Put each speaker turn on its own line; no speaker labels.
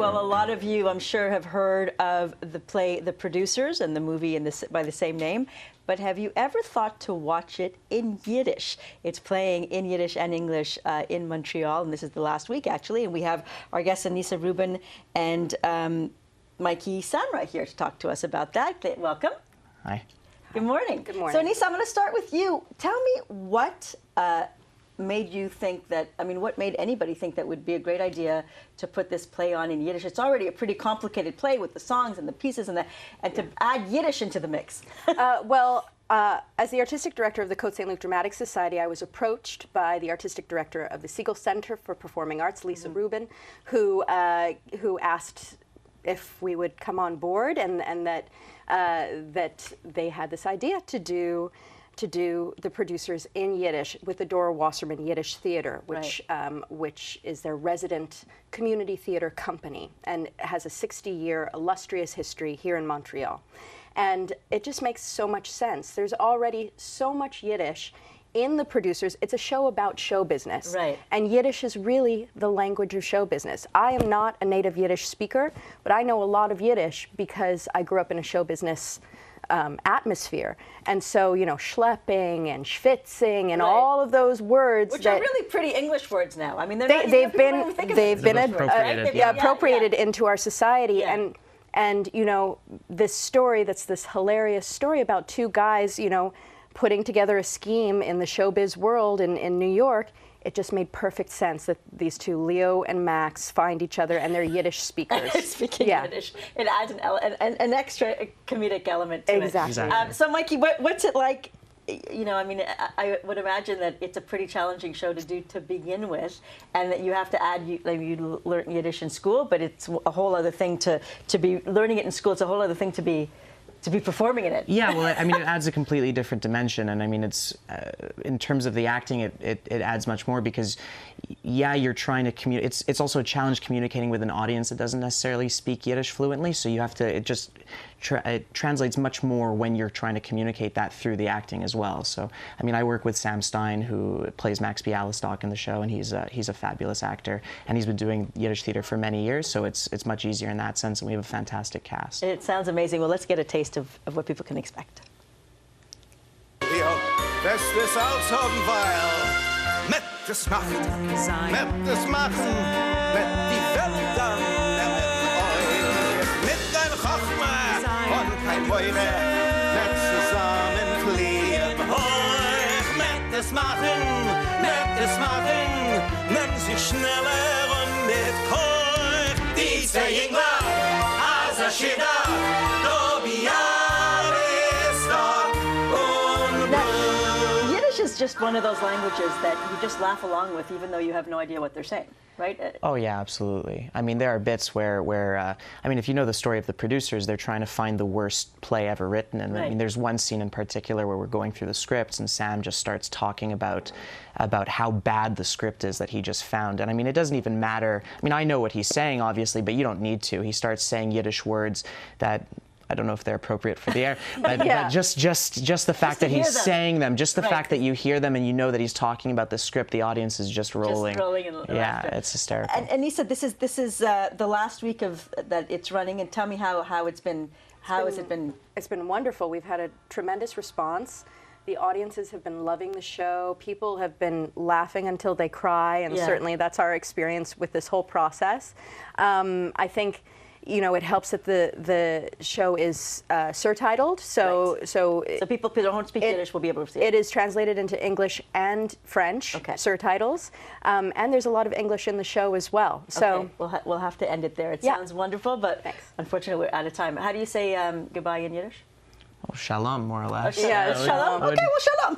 Well, a lot of you, I'm sure, have heard of the play The Producers and the movie by the same name. But have you ever thought to watch it in Yiddish? It's playing in Yiddish and English in Montreal, and this is the last week, actually. And we have our guests, Anisa Rubin and Mikey Samra, here to talk to us about that. Welcome.
Hi.
Good morning.
Good morning.
So, Anisa, I'm going to start with you. Tell me what made you think that, what made anybody think that would be a great idea to put this play on in Yiddish? It's already a pretty complicated play with the songs and the pieces and to add Yiddish into the mix.
As the artistic director of the Saint-Luc Dramatic Society, I was approached by the artistic director of the Siegel Center for Performing Arts, Lisa Rubin, who asked if we would come on board, and that they had this idea to do The Producers in Yiddish with the Dora Wasserman Yiddish Theater, which is their resident community theater company and has a 60-year illustrious history here in Montreal. And it just makes so much sense. There's already so much Yiddish in The Producers. It's a show about show business.
Right.
And Yiddish is really the language of show business. I am not a native Yiddish speaker, but I know a lot of Yiddish because I grew up in a show business atmosphere. And so, you know, schlepping and schwitzing and all of those words
which are really pretty English words now. I mean,
they've been appropriated into our society.
Yeah.
And you know, this story that's this hilarious story about two guys, you know, putting together a scheme in the showbiz world in New York. It just made perfect sense that these two, Leo and Max, find each other and they're Yiddish speakers.
Speaking Yiddish, it adds an extra comedic element to it.
Exactly.
So, Mikey, what's it like? You know, I mean, I would imagine that it's a pretty challenging show to do to begin with, and that you have to add, you learn Yiddish in school, but it's a whole other thing to be learning it in school. It's a whole other thing to be performing in it.
Yeah, well, I mean, it adds a completely different dimension, and I mean, it's in terms of the acting, it adds much more because, yeah, you're trying to communicate. It's also a challenge communicating with an audience that doesn't necessarily speak Yiddish fluently, so you have to. It translates much more when you're trying to communicate that through the acting as well. So, I mean, I work with Sam Stein, who plays Max Bialystok in the show, and he's a fabulous actor, and he's been doing Yiddish theater for many years, so it's much easier in that sense, and we have a fantastic cast.
It sounds amazing. Well, let's get a taste of what people can expect.
Bestes aushaben, weil mit das machen, mit das machen, mit die Welt dann, mit dein Chachma und kein Beure, mit zusammen fliehen. Mit das machen, nimm sich schneller und mit Chor. Die zwei Jüngler, als Schida,
is just one of those languages that you just laugh along with, even though you have no idea what they're saying, right?
Oh yeah, absolutely. I mean, there are bits where I mean, if you know the story of The Producers, they're trying to find the worst play ever written, and I mean, there's one scene in particular where we're going through the scripts, and Sam just starts talking about how bad the script is that he just found, and I mean, it doesn't even matter. I mean, I know what he's saying, obviously, but you don't need to. He starts saying Yiddish words that. I don't know if they're appropriate for the air, but just the fact that he's saying them, just the fact that you hear them and you know that he's talking about the script, the audience is just rolling.
Just rolling in laughter.
Yeah, it's hysterical.
And Anisa, this is the last week of that it's running, and tell me how it's been. How has it been?
It's been wonderful. We've had a tremendous response. The audiences have been loving the show. People have been laughing until they cry, and certainly that's our experience with this whole process. I think. You know, it helps that the show is surtitled, so
people who don't speak Yiddish will be able to see it.
It is translated into English and French surtitles, and there's a lot of English in the show as well. So
we'll have to end it there. It sounds wonderful, but unfortunately we're out of time. How do you say goodbye in Yiddish?
Oh, shalom, more or less.
Yeah, shalom. Okay, well, shalom.